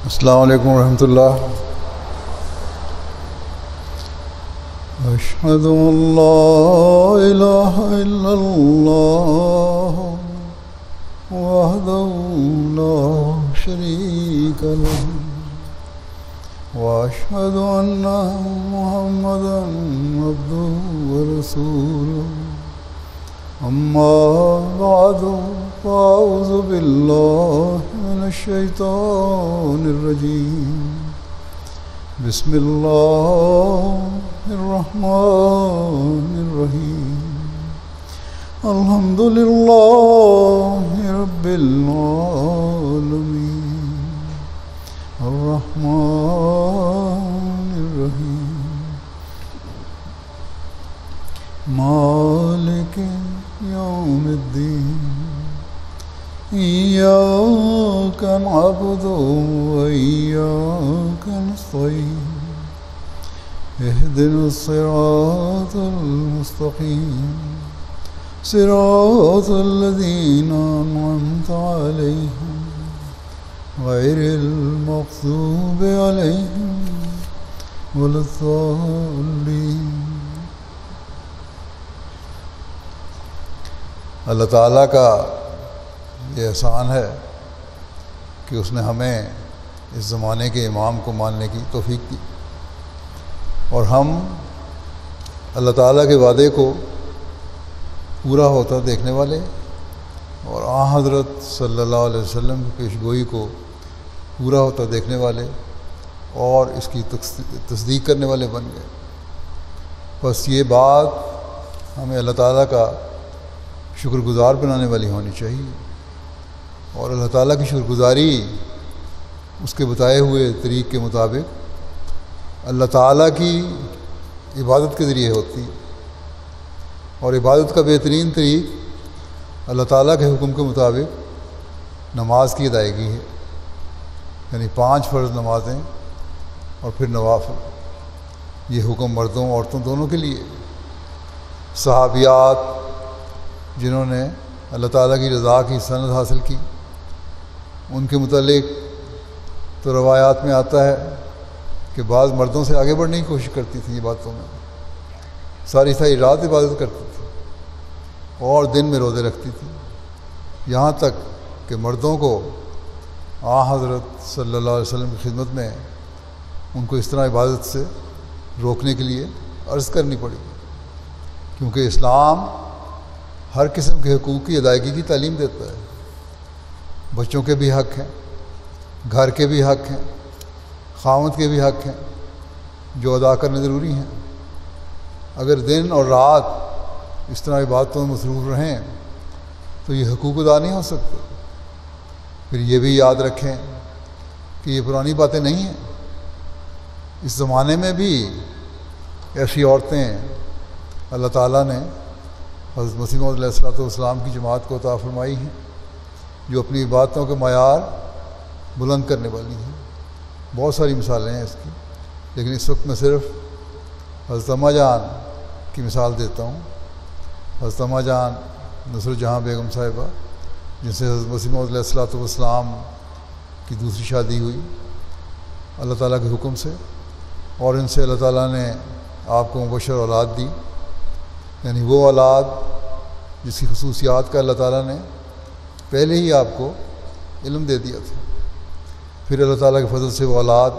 السلام علیکم ورحمۃ اللہ. اشہد ان لا الہ الا اللہ وحدہ لا شریک لہ واشہد ان محمدا عبدہ ورسولہ. اما بعد فاعوذ باللہ من الشیطان الرجیم. بسم اللہ الرحمن الرحیم. الحمد للہ رب العالمین الرحمن الرحیم مالک یوم الدین. ایاک نعبد و ایاک نستعین. اہدنا الصراط المستقیم صراط الذین انعمت علیہم غیر المغضوب علیہم ولا الضالین. اللہ تعالیٰ کا یہ احسان ہے کہ اس نے ہمیں اس زمانے کے امام کو ماننے کی توفیق دی، اور ہم اللہ تعالیٰ کے وعدے کو پورا ہوتا دیکھنے والے اور حضرت صلی اللہ علیہ وسلم کی پیشگوئی کو پورا ہوتا دیکھنے والے اور اس کی تصدیق کرنے والے بن گئے. بس یہ بات ہمیں اللہ تعالیٰ کا شکر گزار بنانے والی ہونی چاہیے، اور اللہ تعالیٰ کی شکر گزاری اس کے بتائے ہوئے طریق کے مطابق اللہ تعالیٰ کی عبادت کے ذریعے ہوتی ہے. اور عبادت کا بہترین طریق اللہ تعالیٰ کے حکم کے مطابق نماز کی ادائیگی ہے، یعنی 5 فرض نمازیں اور پھر نوافل. یہ حکم مردوں عورتوں دونوں کے لیے. صحابیات جنہوں نے اللہ تعالیٰ کی رضا کی سند حاصل کی، ان کے متعلق تو روایات میں آتا ہے کہ بعض مردوں سے آگے بڑھنے کی کوشش کرتی تھیں یہ باتوں میں، ساری رات عبادت کرتی تھی اور دن میں روزے رکھتی تھی، یہاں تک کہ مردوں کو حضرت صلی اللہ علیہ وسلم کی خدمت میں ان کو اس طرح عبادت سے روکنے کے لیے عرض کرنی پڑی، کیونکہ اسلام ہر قسم کے حقوق کی ادائیگی کی تعلیم دیتا ہے. بچوں کے بھی حق ہیں، گھر کے بھی حق ہیں، خاوند کے بھی حق ہیں جو ادا کرنے ضروری ہیں. اگر دن اور رات اس طرح عبادتوں میں مصروف رہیں تو یہ حقوق ادا نہیں ہو سکتے. پھر یہ بھی یاد رکھیں کہ یہ پرانی باتیں نہیں ہیں. اس زمانے میں بھی ایسی عورتیں اللہ تعالیٰ نے حضرت مسیح موعود علیہ السلام کی جماعت کو عطا فرمائی ہیں، جو اپنی عبادتوں کے معیار بلند کرنے والی ہیں. بہت ساری مثالیں ہیں اس کی، لیکن اس وقت میں صرف حضرت اماں جان کی مثال دیتا ہوں. حضرت اماں جان نصرت جہاں بیگم صاحبہ، جن سے حضرت مسیح موعود علیہ السلام کی دوسری شادی ہوئی اللہ تعالیٰ کے حکم سے، اور ان سے اللہ تعالیٰ نے آپ کو مبشر اولاد دی، یعنی وہ اولاد جس کی خصوصیات کا اللہ تعالیٰ نے پہلے ہی آپ کو علم دے دیا تھا. پھر اللہ تعالیٰ کے فضل سے وہ اولاد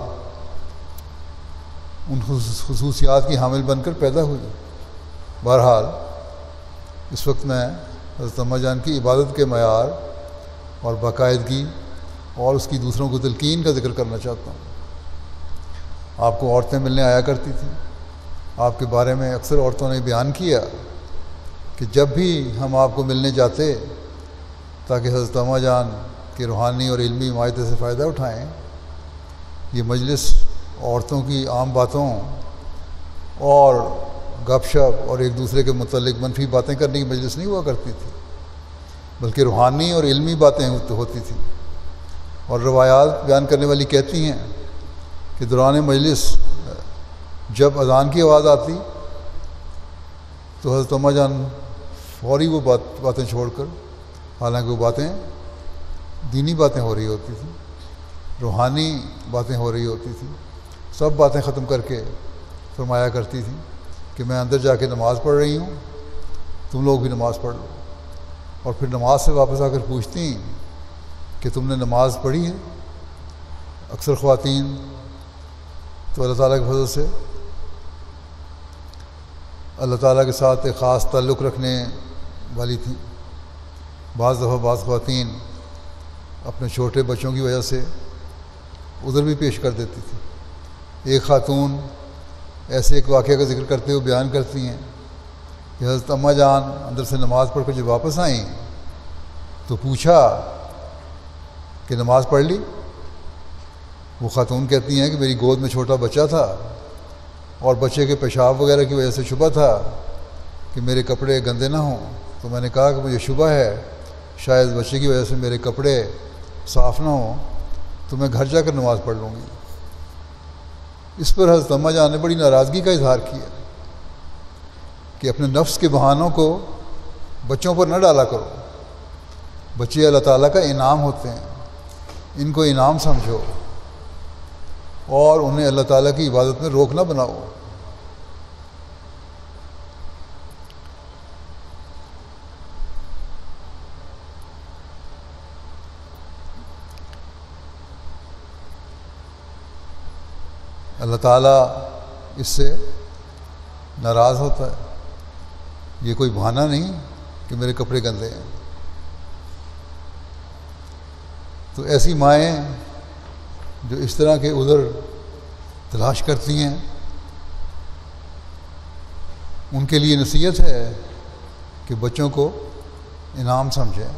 ان خصوصیات کی حامل بن کر پیدا ہوئی. بہرحال اس وقت میں حضرت اماں جان کی عبادت کے معیار اور باقاعدگی اور اس کی دوسروں کو تلقین کا ذکر کرنا چاہتا ہوں. آپ کو عورتیں ملنے آیا کرتی تھیں. آپ کے بارے میں اکثر عورتوں نے بیان کیا کہ جب بھی ہم آپ کو ملنے جاتے تاکہ حضرت اماں جان کے روحانی اور علمی معاہدے سے فائدہ اٹھائیں، یہ مجلس عورتوں کی عام باتوں اور گپ شپ اور ایک دوسرے کے متعلق منفی باتیں کرنے کی مجلس نہیں ہوا کرتی تھی، بلکہ روحانی اور علمی باتیں ہوتی تھیں. اور روایات بیان کرنے والی کہتی ہیں کہ دوران مجلس جب اذان کی آواز آتی تو حضرت اماں جان فوری وہ باتیں چھوڑ کر، حالانکہ وہ باتیں دینی باتیں ہو رہی ہوتی تھیں، روحانی باتیں ہو رہی ہوتی تھیں، سب باتیں ختم کر کے فرمایا کرتی تھیں کہ میں اندر جا کے نماز پڑھ رہی ہوں، تم لوگ بھی نماز پڑھ لو۔ اور پھر نماز سے واپس آ کر پوچھتی کہ تم نے نماز پڑھی ہے؟ اکثر خواتین تو اللہ تعالیٰ کے فضل سے اللہ تعالیٰ کے ساتھ ایک خاص تعلق رکھنے والی تھیں۔ بعض دفعہ بعض خواتین اپنے چھوٹے بچوں کی وجہ سے عذر بھی پیش کر دیتی تھی۔ ایک خاتون ایسے ایک واقعہ کا ذکر کرتے ہوئے بیان کرتی ہیں کہ حضرت اماں جان اندر سے نماز پڑھ کر جب واپس آئیں تو پوچھا کہ نماز پڑھ لی؟ وہ خاتون کہتی ہیں کہ میری گود میں چھوٹا بچہ تھا اور بچے کے پیشاب وغیرہ کی وجہ سے شبہ تھا کہ میرے کپڑے گندے نہ ہوں، تو میں نے کہا کہ مجھے شبہ ہے شاید بچے کی وجہ سے میرے کپڑے صاف نہ ہوں، تو میں گھر جا کر نماز پڑھ لوں گی۔ اس پر حضرت اماں جان نے بڑی ناراضگی کا اظہار کیا کہ اپنے نفس کے بہانوں کو بچوں پر نہ ڈالا کرو، بچے اللہ تعالیٰ کا انعام ہوتے ہیں، ان کو انعام سمجھو اور انہیں اللہ تعالیٰ کی عبادت میں روک نہ بناؤ۔ اللہ تعالیٰ اس سے ناراض ہوتا ہے، یہ کوئی بہانہ نہیں کہ میرے کپڑے گندے ہیں۔ تو ایسی مائیں جو اس طرح کے عذر تلاش کرتی ہیں، ان کے لیے نصیحت ہے کہ بچوں کو انعام سمجھیں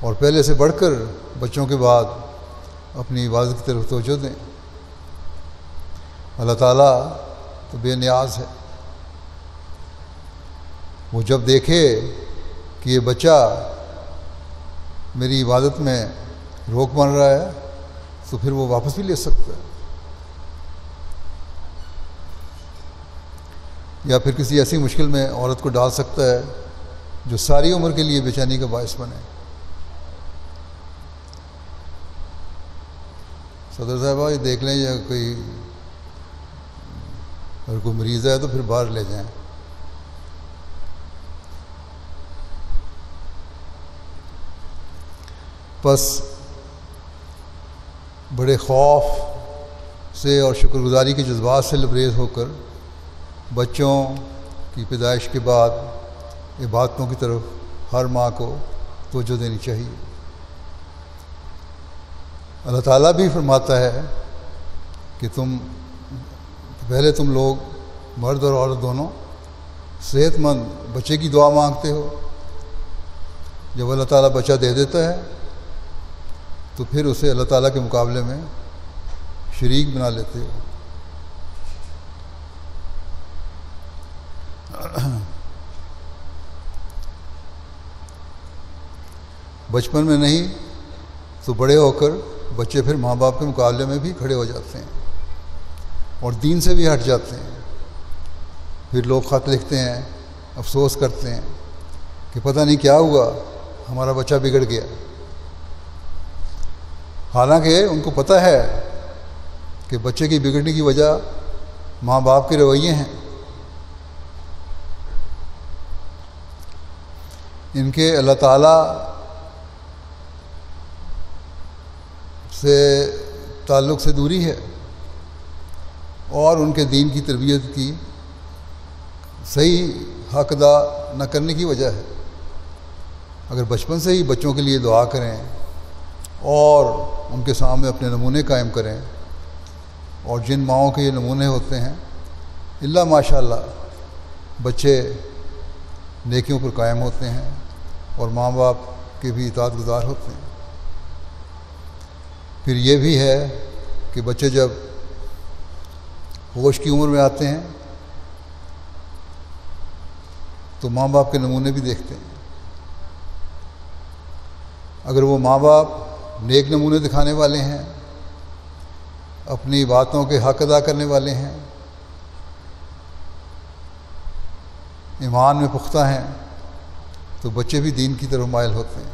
اور پہلے سے بڑھ کر بچوں کے بعد اپنی عبادت کی طرف توجہ دیں۔ اللہ تعالیٰ تو بے نیاز ہے، وہ جب دیکھے کہ یہ بچہ میری عبادت میں روک بن رہا ہے تو پھر وہ واپس بھی لے سکتا ہے، یا پھر کسی ایسی مشکل میں عورت کو ڈال سکتا ہے جو ساری عمر کے لیے بے چینی کا باعث بنے۔ صدر صاحبہ یہ دیکھ لیں، یا کوئی اگر کوئی مریض ہے تو پھر باہر لے جائیں۔ بس بڑے خوف سے اور شکر گزاری کے جذبات سے لبریز ہو کر بچوں کی پیدائش کے بعد عبادتوں کی طرف ہر ماں کو توجہ دینی چاہیے۔ اللہ تعالیٰ بھی فرماتا ہے کہ پہلے تم لوگ مرد اور عورت دونوں صحت مند بچے کی دعا مانگتے ہو، جب اللہ تعالیٰ بچہ دے دیتا ہے تو پھر اسے اللہ تعالیٰ کے مقابلے میں شریک بنا لیتے ہو۔ بچپن میں نہیں تو بڑے ہو کر بچے پھر ماں باپ کے مقابلے میں بھی کھڑے ہو جاتے ہیں اور دین سے بھی ہٹ جاتے ہیں۔ پھر لوگ خط لکھتے ہیں، افسوس کرتے ہیں کہ پتہ نہیں کیا ہوا، ہمارا بچہ بگڑ گیا، حالانکہ ان کو پتہ ہے کہ بچے کی بگڑنے کی وجہ ماں باپ کے رویے ہیں۔ ان کے اللہ تعالیٰ سے تعلق سے دوری ہے اور ان کے دین کی تربیت کی صحیح حق ادا نہ کرنے کی وجہ ہے۔ اگر بچپن سے ہی بچوں کے لیے دعا کریں اور ان کے سامنے اپنے نمونے قائم کریں، اور جن ماؤں کے یہ نمونے ہوتے ہیں اللہ ماشاء اللہ بچے نیکیوں پر قائم ہوتے ہیں اور ماں باپ کے بھی اطاعت گزار ہوتے ہیں۔ پھر یہ بھی ہے کہ بچے جب ہوش کی عمر میں آتے ہیں تو ماں باپ کے نمونے بھی دیکھتے ہیں۔ اگر وہ ماں باپ نیک نمونے دکھانے والے ہیں، اپنی باتوں کے حق ادا کرنے والے ہیں، ایمان میں پختہ ہیں، تو بچے بھی دین کی طرف مائل ہوتے ہیں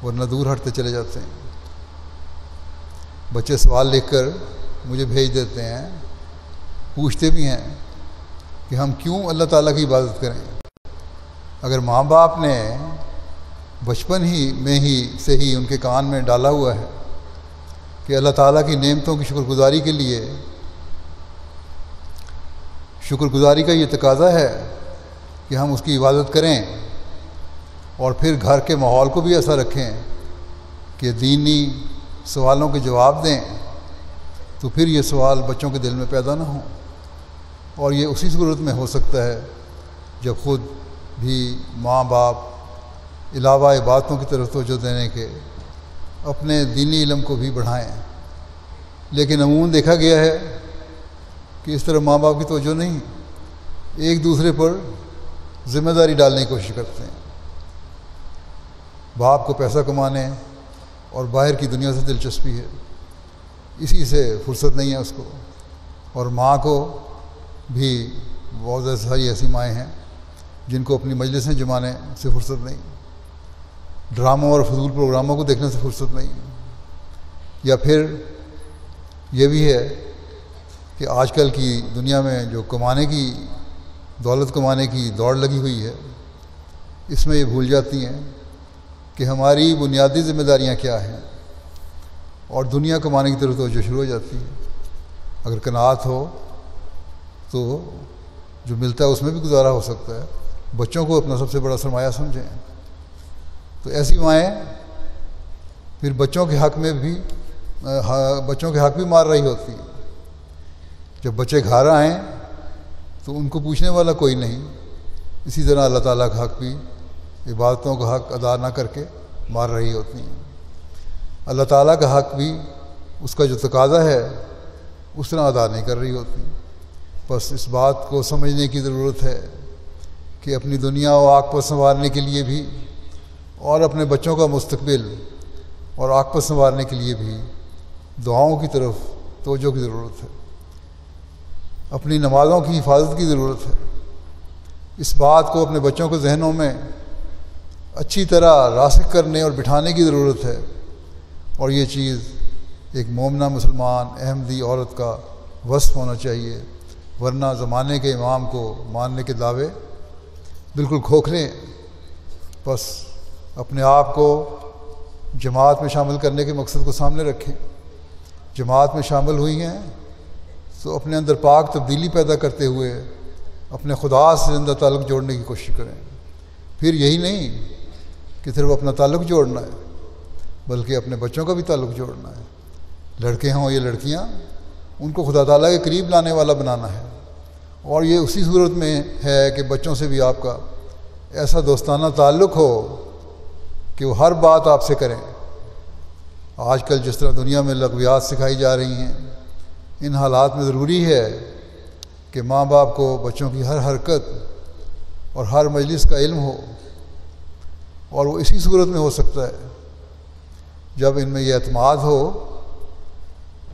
ورنہ دور ہٹتے چلے جاتے ہیں۔ بچے سوال لکھ کر مجھے بھیج دیتے ہیں، پوچھتے بھی ہیں کہ ہم کیوں اللہ تعالیٰ کی عبادت کریں؟ اگر ماں باپ نے بچپن سے ہی ان کے کان میں ڈالا ہوا ہے کہ اللہ تعالیٰ کی نعمتوں کی شکر گزاری کے لیے، شکر گزاری کا یہ تقاضا ہے کہ ہم اس کی عبادت کریں، اور پھر گھر کے ماحول کو بھی ایسا رکھیں کہ دینی سوالوں کے جواب دیں، تو پھر یہ سوال بچوں کے دل میں پیدا نہ ہوں۔ اور یہ اسی صورت میں ہو سکتا ہے جب خود بھی ماں باپ علاوہ عبادتوں کی طرف توجہ دینے کے اپنے دینی علم کو بھی بڑھائیں۔ لیکن عموماً دیکھا گیا ہے کہ اس طرح ماں باپ کی توجہ نہیں، ایک دوسرے پر ذمہ داری ڈالنے کی کوشش کرتے ہیں۔ باپ کو پیسہ کمانے اور باہر کی دنیا سے دلچسپی ہے، اسی سے فرصت نہیں ہے اس کو، اور ماں کو بھی بہت ساری ایسی مائیں ہیں جن کو اپنی مجلسیں جمانے سے فرصت نہیں، ڈراموں اور فضول پروگراموں کو دیکھنے سے فرصت نہیں، یا پھر یہ بھی ہے کہ آج کل کی دنیا میں جو دولت کمانے کی دوڑ لگی ہوئی ہے، اس میں یہ بھول جاتی ہیں کہ ہماری بنیادی ذمہ داریاں کیا ہیں، اور دنیا کمانے کی طرف توجہ شروع ہو جاتی ہے۔ اگر قناعت ہو تو جو ملتا ہے اس میں بھی گزارا ہو سکتا ہے، بچوں کو اپنا سب سے بڑا سرمایہ سمجھیں۔ تو ایسی مائیں پھر بچوں کے حق بھی مار رہی ہوتی ہیں۔ جب بچے گھر آئیں تو ان کو پوچھنے والا کوئی نہیں، اسی طرح اللہ تعالیٰ کا حق بھی، عبادتوں کا حق ادا نہ کر کے مار رہی ہوتی ہیں۔ اللہ تعالیٰ کا حق بھی اس کا جو تقاضا ہے اس طرح ادا نہیں کر رہی ہوتی۔ بس اس بات کو سمجھنے کی ضرورت ہے کہ اپنی دنیا و عاقبت سنوارنے کے لیے بھی، اور اپنے بچوں کا مستقبل اور عاقبت سنوارنے کے لیے بھی دعاؤں کی طرف توجہ کی ضرورت ہے، اپنی نمازوں کی حفاظت کی ضرورت ہے۔ اس بات کو اپنے بچوں کے ذہنوں میں اچھی طرح راسخ کرنے اور بٹھانے کی ضرورت ہے، اور یہ چیز ایک مومنہ مسلمان احمدی عورت کا وصف ہونا چاہیے، ورنہ زمانے کے امام کو ماننے کے دعوے بالکل کھوکھلے ہیں۔ بس اپنے آپ کو جماعت میں شامل کرنے کے مقصد کو سامنے رکھیں، جماعت میں شامل ہوئی ہیں تو اپنے اندر پاک تبدیلی پیدا کرتے ہوئے اپنے خدا سے زندہ تعلق جوڑنے کی کوشش کریں۔ پھر یہی نہیں کہ صرف اپنا تعلق جوڑنا ہے، بلکہ اپنے بچوں کا بھی تعلق جوڑنا ہے، لڑکے ہوں یا لڑکیاں، ان کو خدا تعالیٰ کے قریب لانے والا بنانا ہے۔ اور یہ اسی صورت میں ہے کہ بچوں سے بھی آپ کا ایسا دوستانہ تعلق ہو کہ وہ ہر بات آپ سے کریں۔ آج کل جس طرح دنیا میں لغویات سکھائی جا رہی ہیں، ان حالات میں ضروری ہے کہ ماں باپ کو بچوں کی ہر حرکت اور ہر مجلس کا علم ہو، اور وہ اسی صورت میں ہو سکتا ہے جب ان میں یہ اعتماد ہو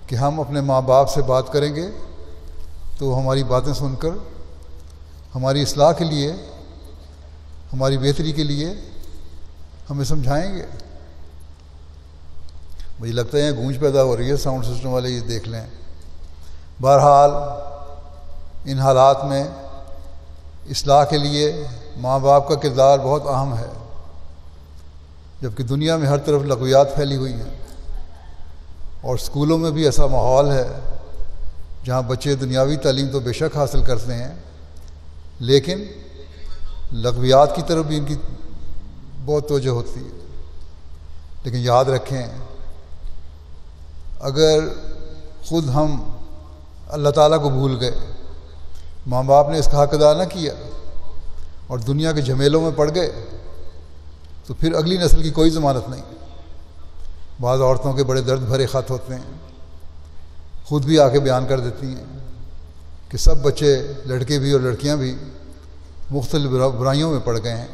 کہ ہم اپنے ماں باپ سے بات کریں گے تو ہماری باتیں سن کر ہماری اصلاح کے لیے، ہماری بہتری کے لیے ہمیں سمجھائیں گے۔ مجھے لگتا ہے گونج پیدا ہو رہی ہے، ساؤنڈ سسٹم والے یہ دیکھ لیں۔ بہرحال ان حالات میں اصلاح کے لیے ماں باپ کا کردار بہت اہم ہے، جبکہ دنیا میں ہر طرف لغویات پھیلی ہوئی ہیں، اور اسکولوں میں بھی ایسا ماحول ہے جہاں بچے دنیاوی تعلیم تو بے شک حاصل کرتے ہیں، لیکن لغویات کی طرف بھی ان کی بہت توجہ ہوتی ہے۔ لیکن یاد رکھیں، اگر خود ہم اللہ تعالیٰ کو بھول گئے، ماں باپ نے اس کا حق ادا نہ کیا اور دنیا کے جھمیلوں میں پڑ گئے، تو پھر اگلی نسل کی کوئی ضمانت نہیں۔ بعض عورتوں کے بڑے درد بھرے خط ہوتے ہیں، خود بھی آ کے بیان کر دیتی ہیں کہ سب بچے، لڑکے بھی اور لڑکیاں بھی، مختلف برائیوں میں پڑ گئے ہیں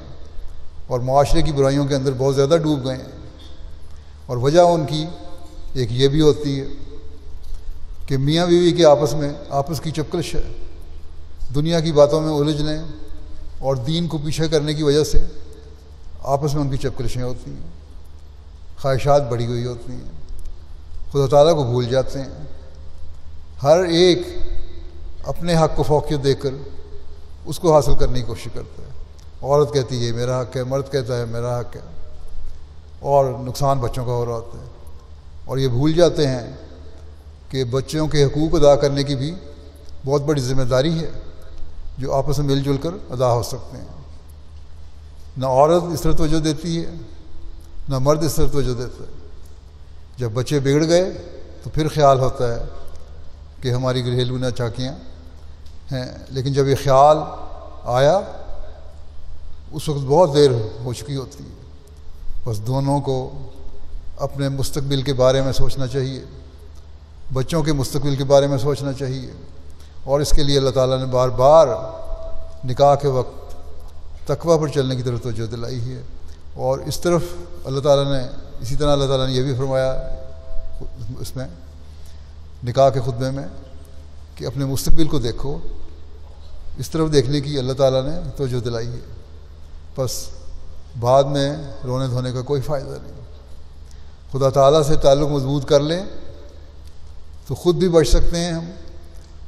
اور معاشرے کی برائیوں کے اندر بہت زیادہ ڈوب گئے ہیں، اور وجہ ان کی ایک یہ بھی ہوتی ہے کہ میاں بیوی کے آپس کی چپکلش ہے، دنیا کی باتوں میں الجھنے اور دین کو پیچھے کرنے کی وجہ سے آپس میں ان کی چپکلشیں ہوتی ہیں، خواہشات بڑھی ہوئی ہوتی ہیں، خدا تعالیٰ کو بھول جاتے ہیں. ہر ایک اپنے حق کو فوقیت دے کر اس کو حاصل کرنے کی کوشش کرتا ہے. عورت کہتی ہے میرا حق ہے، مرد کہتا ہے میرا حق ہے، اور نقصان بچوں کا ہو رہا ہوتا ہے. اور یہ بھول جاتے ہیں کہ بچوں کے حقوق ادا کرنے کی بھی بہت بڑی ذمہ داری ہے جو آپس میں مل جل کر ادا ہو سکتے ہیں. نہ عورت اس طرح توجہ دیتی ہے نہ مرد اس طرح توجہ دیتا ہے. جب بچے بگڑ گئے تو پھر خیال ہوتا ہے کہ ہماری گھریلو ناچاکیاں ہیں، لیکن جب یہ خیال آیا اس وقت بہت دیر ہو چکی ہوتی ہے. بس دونوں کو اپنے مستقبل کے بارے میں سوچنا چاہیے، بچوں کے مستقبل کے بارے میں سوچنا چاہیے. اور اس کے لیے اللہ تعالیٰ نے بار بار نکاح کے وقت تقویٰ پر چلنے کی طرف توجہ دلائی ہے. اور اس طرف اللہ تعالیٰ نے اسی طرح اللہ تعالیٰ نے یہ بھی فرمایا اس میں نکاح کے خطبے میں کہ اپنے مستقبل کو دیکھو. اس طرف دیکھنے کی اللہ تعالیٰ نے توجہ دلائی ہے. بس بعد میں رونے دھونے کا کوئی فائدہ نہیں. خدا تعالیٰ سے تعلق مضبوط کر لیں تو خود بھی بچ سکتے ہیں ہم،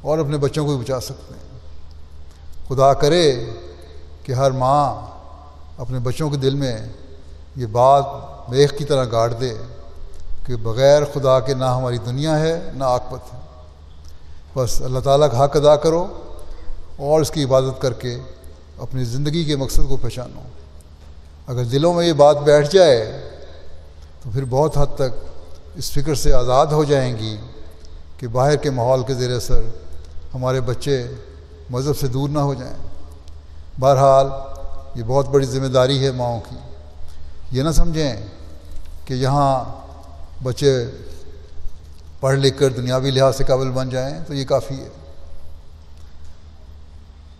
اور اپنے بچوں کو بھی بچا سکتے ہیں. خدا کرے کہ ہر ماں اپنے بچوں کے دل میں یہ بات میخ کی طرح گاڑ دے کہ بغیر خدا کے نہ ہماری دنیا ہے نہ عاقبت ہے. بس اللہ تعالیٰ کا حق ادا کرو اور اس کی عبادت کر کے اپنی زندگی کے مقصد کو پہچانو. اگر دلوں میں یہ بات بیٹھ جائے تو پھر بہت حد تک اس فکر سے آزاد ہو جائیں گی کہ باہر کے ماحول کے زیر اثر ہمارے بچے مذہب سے دور نہ ہو جائیں. بہرحال یہ بہت بڑی ذمہ داری ہے ماؤں کی. یہ نہ سمجھیں کہ یہاں بچے پڑھ لکھ کر دنیاوی لحاظ سے قابل بن جائیں تو یہ کافی ہے.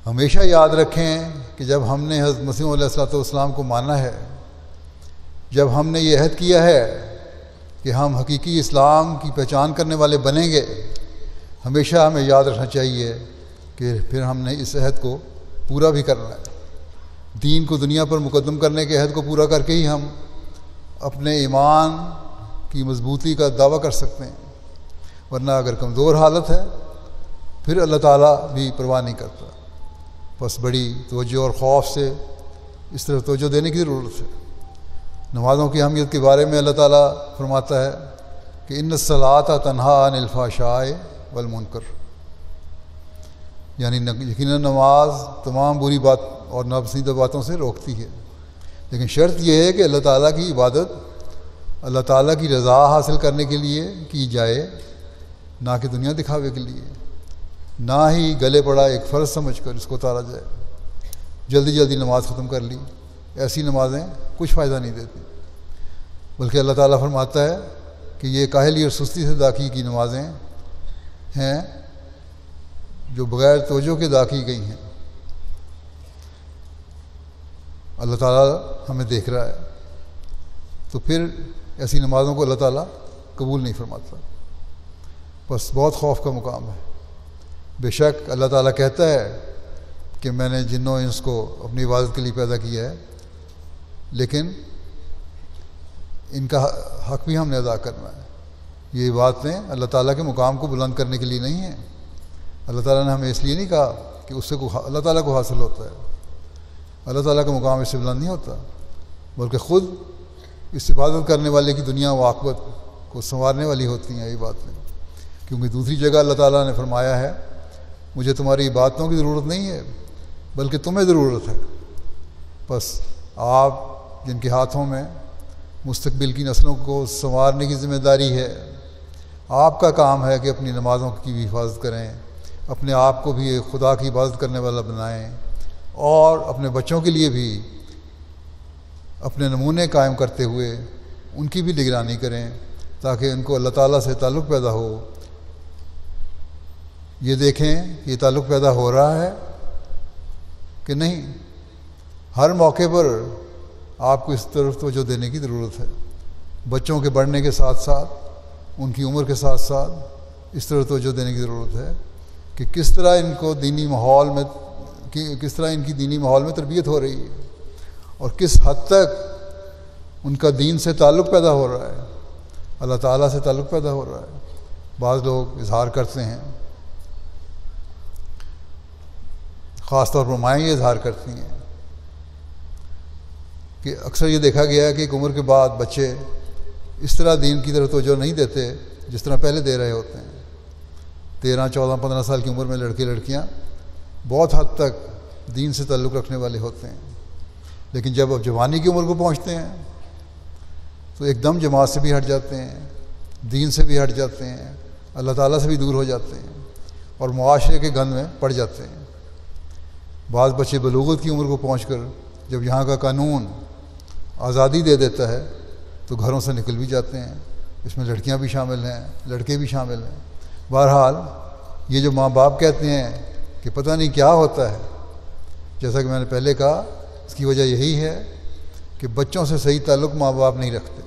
ہمیشہ یاد رکھیں کہ جب ہم نے حضرت مسیح علیہ الصلوۃ والسلام کو مانا ہے، جب ہم نے یہ عہد کیا ہے کہ ہم حقیقی اسلام کی پہچان کرنے والے بنیں گے، ہمیشہ ہمیں یاد رکھنا چاہیے کہ پھر ہم نے اس عہد کو پورا بھی کرنا ہے. دین کو دنیا پر مقدم کرنے کے عہد کو پورا کر کے ہی ہم اپنے ایمان کی مضبوطی کا دعویٰ کر سکتے ہیں. ورنہ اگر کمزور حالت ہے پھر اللہ تعالیٰ بھی پرواہ نہیں کرتا. بس بڑی توجہ اور خوف سے اس طرح توجہ دینے کی ضرورت ہے. نمازوں کی اہمیت کے بارے میں اللہ تعالیٰ فرماتا ہے کہ ان الصلاۃ تنہیٰ عن الفحشاء والمنکر، یعنی یقیناً نماز تمام بری بات اور ناپسندیدہ باتوں سے روکتی ہے. لیکن شرط یہ ہے کہ اللہ تعالیٰ کی عبادت اللہ تعالیٰ کی رضا حاصل کرنے کے لیے کی جائے، نہ کہ دنیا دکھاوے کے لیے، نہ ہی گلے پڑا ایک فرض سمجھ کر اس کو اتارا جائے. جلدی جلدی نماز ختم کر لی، ایسی نمازیں کچھ فائدہ نہیں دیتی. بلکہ اللہ تعالیٰ فرماتا ہے کہ یہ کاہلی اور سستی سے ادا کی نمازیں ہیں جو بغیر توجہ کے ادا کی گئی ہیں. اللہ تعالیٰ ہمیں دیکھ رہا ہے تو پھر ایسی نمازوں کو اللہ تعالیٰ قبول نہیں فرماتا. بس بہت خوف کا مقام ہے. بے شک اللہ تعالیٰ کہتا ہے کہ میں نے جنوں انس کو اپنی عبادت کے لیے پیدا کیا ہے، لیکن ان کا حق بھی ہم نے ادا کرنا ہے. یہ باتیں اللہ تعالیٰ کے مقام کو بلند کرنے کے لیے نہیں ہیں. اللہ تعالیٰ نے ہمیں اس لیے نہیں کہا کہ اس سے اللہ تعالیٰ کو حاصل ہوتا ہے. اللہ تعالیٰ کا مقام اس سے بلند نہیں ہوتا، بلکہ خود اس عبادت کرنے والے کی دنیا و عاقبت کو سنوارنے والی ہوتی ہیں یہ باتیں. کیونکہ دوسری جگہ اللہ تعالیٰ نے فرمایا ہے مجھے تمہاری باتوں کی ضرورت نہیں ہے بلکہ تمہیں ضرورت ہے. بس آپ جن کے ہاتھوں میں مستقبل کی نسلوں کو سنوارنے کی ذمہ داری ہے، آپ کا کام ہے کہ اپنی نمازوں کی بھی حفاظت کریں، اپنے آپ کو بھی خدا کی عبادت کرنے والا بنائیں، اور اپنے بچوں کے لیے بھی اپنے نمونے قائم کرتے ہوئے ان کی بھی نگرانی کریں تاکہ ان کو اللہ تعالیٰ سے تعلق پیدا ہو. یہ دیکھیں کہ یہ تعلق پیدا ہو رہا ہے کہ نہیں. ہر موقع پر آپ کو اس طرف توجہ دینے کی ضرورت ہے. بچوں کے بڑھنے کے ساتھ ساتھ، ان کی عمر کے ساتھ ساتھ اس طرح توجہ دینے کی ضرورت ہے کہ کس طرح ان کو دینی ماحول میں کس طرح ان کی دینی ماحول میں تربیت ہو رہی ہے اور کس حد تک ان کا دین سے تعلق پیدا ہو رہا ہے. اللہ تعالیٰ سے تعلق پیدا ہو رہا ہے۔ بعض لوگ اظہار کرتے ہیں، خاص طور پر مائیں یہ اظہار کرتی ہیں کہ اکثر یہ دیکھا گیا ہے کہ ایک عمر کے بعد بچے اس طرح دین کی طرف توجہ نہیں دیتے جس طرح پہلے دے رہے ہوتے ہیں۔ 13، 14، 15 سال کی عمر میں لڑکے لڑکیاں بہت حد تک دین سے تعلق رکھنے والے ہوتے ہیں، لیکن جب اب جوانی کی عمر کو پہنچتے ہیں تو ایک دم جماعت سے بھی ہٹ جاتے ہیں، دین سے بھی ہٹ جاتے ہیں، اللہ تعالیٰ سے بھی دور ہو جاتے ہیں اور معاشرے کے گند میں پڑ جاتے ہیں۔ بعض بچے بلوغت کی عمر کو پہنچ کر جب یہاں کا قانون آزادی دے دیتا ہے تو گھروں سے نکل بھی جاتے ہیں، اس میں لڑکیاں بھی شامل ہیں، لڑکے بھی شامل ہیں۔ بہرحال یہ جو ماں باپ کہتے ہیں کہ پتہ نہیں کیا ہوتا ہے، جیسا کہ میں نے پہلے کہا، اس کی وجہ یہی ہے کہ بچوں سے صحیح تعلق ماں باپ نہیں رکھتے،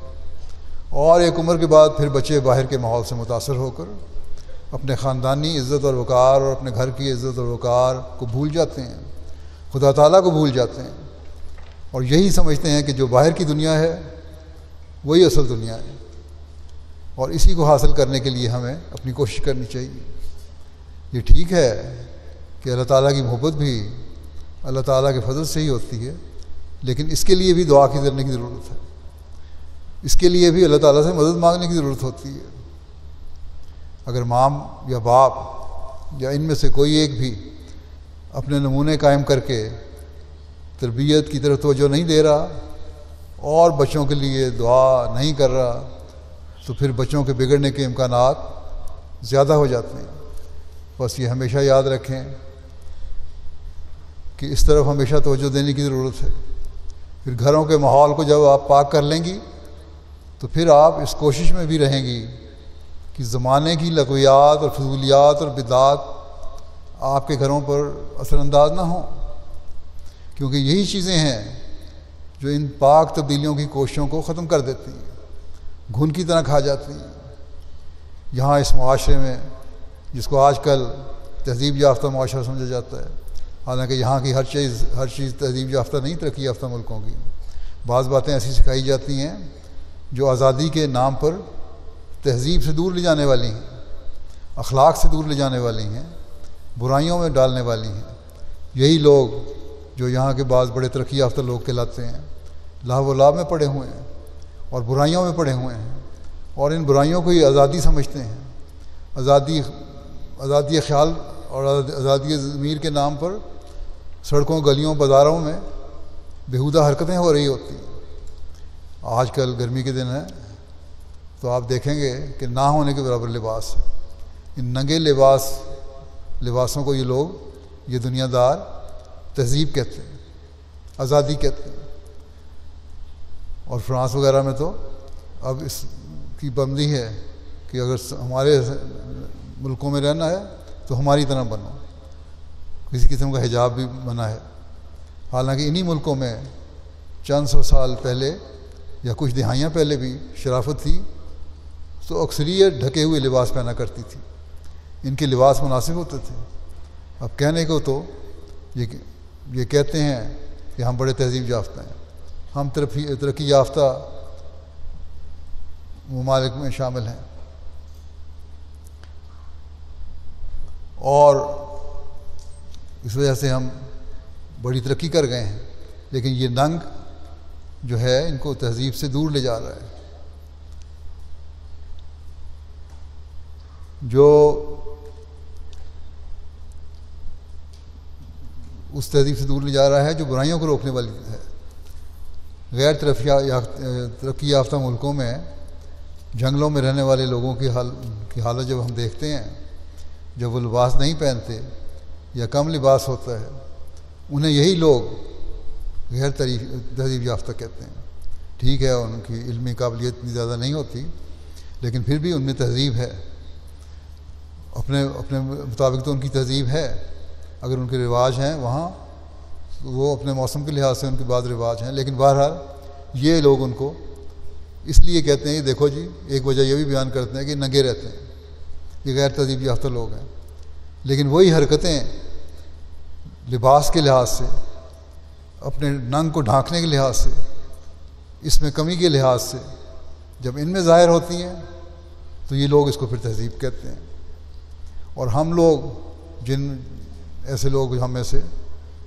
اور ایک عمر کے بعد پھر بچے باہر کے ماحول سے متاثر ہو کر اپنے خاندانی عزت اور وقار اور اپنے گھر کی عزت اور وقار کو بھول جاتے ہیں، خدا تعالیٰ کو بھول جاتے ہیں، اور یہی سمجھتے ہیں کہ جو باہر کی دنیا ہے وہی اصل دنیا ہے، اور اسی کو حاصل کرنے کے لیے ہمیں اپنی کوشش کرنی چاہیے۔ یہ ٹھیک ہے کہ اللہ تعالیٰ کی محبت بھی اللہ تعالیٰ کے فضل سے ہی ہوتی ہے، لیکن اس کے لیے بھی دعا کی کرنے کی ضرورت ہے، اس کے لیے بھی اللہ تعالیٰ سے مدد مانگنے کی ضرورت ہوتی ہے۔ اگر ماں یا باپ یا ان میں سے کوئی ایک بھی اپنے نمونے قائم کر کے تربیت کی طرف توجہ نہیں دے رہا اور بچوں کے لیے دعا نہیں کر رہا تو پھر بچوں کے بگڑنے کے امکانات زیادہ ہو جاتے ہیں۔ بس یہ ہمیشہ یاد رکھیں کہ اس طرف ہمیشہ توجہ دینے کی ضرورت ہے۔ پھر گھروں کے ماحول کو جب آپ پاک کر لیں گی تو پھر آپ اس کوشش میں بھی رہیں گی کہ زمانے کی لغویات اور فضولیات اور بدعات آپ کے گھروں پر اثر انداز نہ ہوں، کیونکہ یہی چیزیں ہیں جو ان پاک تبدیلیوں کی کوششوں کو ختم کر دیتی ہیں، گھن کی طرح کھا جاتی ہیں۔ یہاں اس معاشرے میں جس کو آج کل تہذیب یافتہ معاشرہ سمجھا جاتا ہے، حالانکہ یہاں کی ہر چیز تہذیب یافتہ نہیں، ترقی یافتہ ملکوں کی، بعض باتیں ایسی سکھائی جاتی ہیں جو آزادی کے نام پر تہذیب سے دور لے جانے والی ہیں، اخلاق سے دور لے جانے والی ہیں، برائیوں میں ڈالنے والی ہیں۔ یہی لوگ جو یہاں کے بعض بڑے ترقی یافتہ لوگ کہلاتے ہیں، لاہ و لاب میں پڑے ہوئے ہیں اور برائیوں میں پڑے ہوئے ہیں، اور ان برائیوں کو ہی آزادی سمجھتے ہیں۔ آزادی خیال اور آزادی ضمیر کے نام پر سڑکوں، گلیوں، بازاروں میں بیہودہ حرکتیں ہو رہی ہوتی ہیں۔ آج کل گرمی کے دن ہیں تو آپ دیکھیں گے کہ نہ ہونے کے برابر لباس ہے۔ ان ننگے لباسوں کو یہ لوگ، یہ دنیا دار تہذیب کہتے ہیں، آزادی کہتے ہیں۔ اور فرانس وغیرہ میں تو اب اس کی پابندی ہے کہ اگر ہمارے ملکوں میں رہنا ہے تو ہماری طرح بنو، کسی قسم کا حجاب بھی منع ہے۔ حالانکہ انہی ملکوں میں چند سو سال پہلے یا کچھ دہائیاں پہلے بھی شرافت تھی تو اکثریت ڈھکے ہوئے لباس پہنا کرتی تھی، ان کے لباس مناسب ہوتے تھے۔ اب کہنے کو تو یہ کہتے ہیں کہ ہم بڑے تہذیب یافتہ ہیں، ہم ترقی یافتہ ممالک میں شامل ہیں، اور اس وجہ سے ہم بڑی ترقی کر گئے ہیں، لیکن یہ ننگ جو ہے ان کو تہذیب سے دور لے جا رہا ہے۔ جو اس تہذیب سے دور لے جا رہا ہے جو برائیوں کو روکنے والی ہے۔ غیر ترقی یافتہ ملکوں میں جنگلوں میں رہنے والے لوگوں کی حالت جب ہم دیکھتے ہیں، جب وہ لباس نہیں پہنتے یا کم لباس ہوتا ہے، انہیں یہی لوگ غیر تہذیب یافتہ کہتے ہیں۔ ٹھیک ہے، ان کی علمی قابلیت اتنی زیادہ نہیں ہوتی، لیکن پھر بھی ان میں تہذیب ہے، اپنے مطابق تو ان کی تہذیب ہے۔ اگر ان کے رواج ہیں وہاں، وہ اپنے موسم کے لحاظ سے ان کے بعض رواج ہیں، لیکن بہرحال یہ لوگ ان کو اس لیے کہتے ہیں، دیکھو جی، ایک وجہ یہ بھی بیان کرتے ہیں کہ ننگے رہتے ہیں، یہ غیر تہذیب یافتہ لوگ ہیں، لیکن وہی حرکتیں لباس کے لحاظ سے، اپنے ننگ کو ڈھانکنے کے لحاظ سے، اس میں کمی کے لحاظ سے جب ان میں ظاہر ہوتی ہیں تو یہ لوگ اس کو پھر تہذیب کہتے ہیں. اور ہم لوگ ایسے لوگ ہم میں سے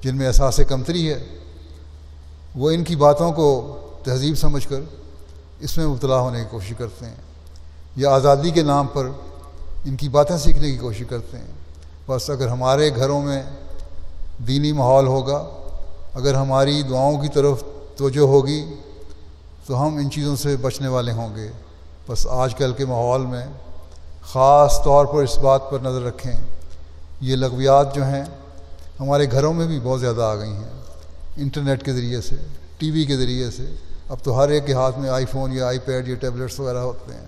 جن میں احساس کمتری ہے، وہ ان کی باتوں کو تہذیب سمجھ کر اس میں مبتلا ہونے کی کوشش کرتے ہیں، یا آزادی کے نام پر ان کی باتیں سیکھنے کی کوشش کرتے ہیں. بس اگر ہمارے گھروں میں دینی ماحول ہوگا، اگر ہماری دعاؤں کی طرف توجہ ہوگی تو ہم ان چیزوں سے بچنے والے ہوں گے. بس آج کل کے ماحول میں خاص طور پر اس بات پر نظر رکھیں، یہ لغویات جو ہیں ہمارے گھروں میں بھی بہت زیادہ آ گئی ہیں. انٹرنیٹ کے ذریعے سے، ٹی وی کے ذریعے سے، اب تو ہر ایک کے ہاتھ میں آئی فون یا آئی پیڈ یا ٹیبلٹس وغیرہ ہوتے ہیں.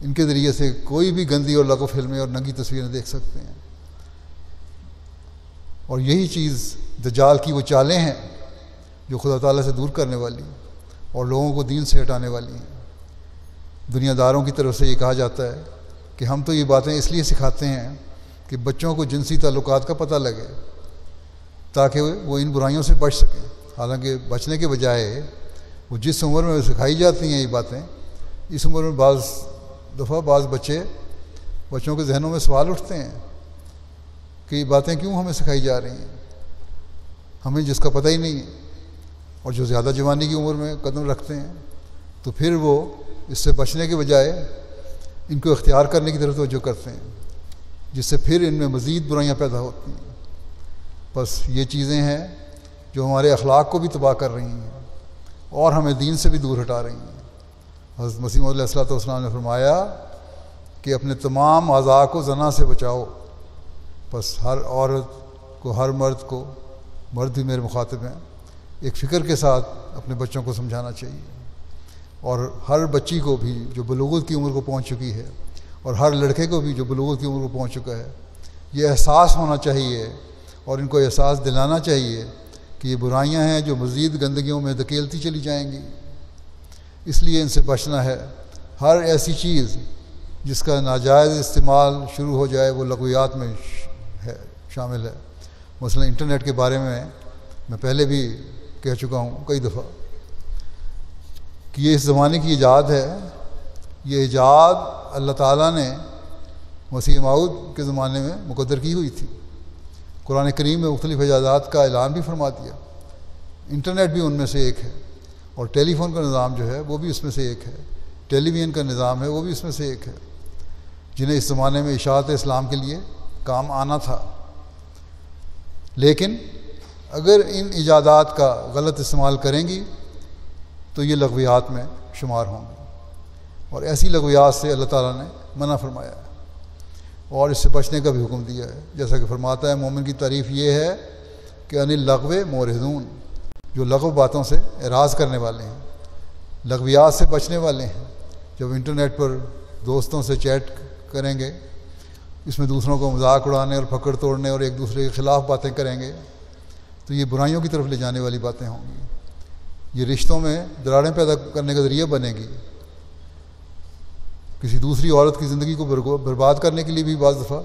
ان کے ذریعے سے کوئی بھی گندی اور لغو فلمیں اور ننگی تصویریں دیکھ سکتے ہیں. اور یہی چیز دجال کی وہ چالیں ہیں جو خدا تعالیٰ سے دور کرنے والی اور لوگوں کو دین سے ہٹانے والی ہیں. دنیا داروں کی طرف سے یہ کہا جاتا ہے کہ ہم تو یہ باتیں اس لیے سکھاتے ہیں کہ بچوں کو جنسی تعلقات کا پتہ لگے تاکہ وہ ان برائیوں سے بچ سکیں. حالانکہ بچنے کے بجائے وہ جس عمر میں سکھائی جاتی ہیں یہ باتیں، اس عمر میں بعض دفعہ بچوں کے ذہنوں میں سوال اٹھتے ہیں کہ یہ باتیں کیوں ہمیں سکھائی جا رہی ہیں، ہمیں جس کا پتہ ہی نہیں ہے. اور جو زیادہ جوانی کی عمر میں قدم رکھتے ہیں تو پھر وہ اس سے بچنے کے بجائے ان کو اختیار کرنے کی طرف توجہ کرتے ہیں، جس سے پھر ان میں مزید برائیاں پیدا ہوتی ہیں. بس یہ چیزیں ہیں جو ہمارے اخلاق کو بھی تباہ کر رہی ہیں اور ہمیں دین سے بھی دور ہٹا رہی ہیں. حضرت مسیح موعود علیہ السلام نے فرمایا کہ اپنے تمام اعضاء کو زنا سے بچاؤ. بس ہر عورت کو، ہر مرد کو، مرد بھی میرے مخاطب ہیں، ایک فکر کے ساتھ اپنے بچوں کو سمجھانا چاہیے. اور ہر بچی کو بھی جو بلوغت کی عمر کو پہنچ چکی ہے، اور ہر لڑکے کو بھی جو بلوغت کی عمر کو پہنچ چکا ہے، یہ احساس ہونا چاہیے اور ان کو احساس دلانا چاہیے کہ یہ برائیاں ہیں جو مزید گندگیوں میں دھکیلتی چلی جائیں گی. اس لیے ان سے بچنا ہے. ہر ایسی چیز جس کا ناجائز استعمال شروع ہو جائے وہ لغویات میں شامل ہے. مثلا انٹرنیٹ کے بارے میں پہلے بھی کہہ چکا ہوں کئی دفعہ کہ یہ اس زمانے کی ایجاد ہے. یہ ایجاد اللہ تعالیٰ نے مسیح موعود کے زمانے میں مقدر کی ہوئی تھی. قرآن کریم میں مختلف ایجادات کا اعلان بھی فرما دیا. انٹرنیٹ بھی ان میں سے ایک ہے، اور ٹیلی فون کا نظام جو ہے وہ بھی اس میں سے ایک ہے، ٹیلی ویژن کا نظام ہے وہ بھی اس میں سے ایک ہے، جنہیں اس زمانے میں اشاعت اسلام کے لیے کام آنا تھا. لیکن اگر ان ایجادات کا غلط استعمال کریں گی تو یہ لغویات میں شمار ہوں گے، اور ایسی لغویات سے اللہ تعالیٰ نے منع فرمایا ہے اور اس سے بچنے کا بھی حکم دیا ہے. جیسا کہ فرماتا ہے مومن کی تعریف یہ ہے کہ ان اللغو معرضون، جو لغو باتوں سے اعراض کرنے والے ہیں، لغویات سے بچنے والے ہیں. جب انٹرنیٹ پر دوستوں سے چیٹ کریں گے، اس میں دوسروں کو مذاق اڑانے اور پھکڑ توڑنے اور ایک دوسرے کے خلاف باتیں کریں گے تو یہ برائیوں کی طرف لے جانے والی باتیں ہوں گی. یہ رشتوں میں دراڑیں پیدا کرنے کا ذریعہ بنے گی. کسی دوسری عورت کی زندگی کو برباد کرنے کے لیے بھی بعض دفعہ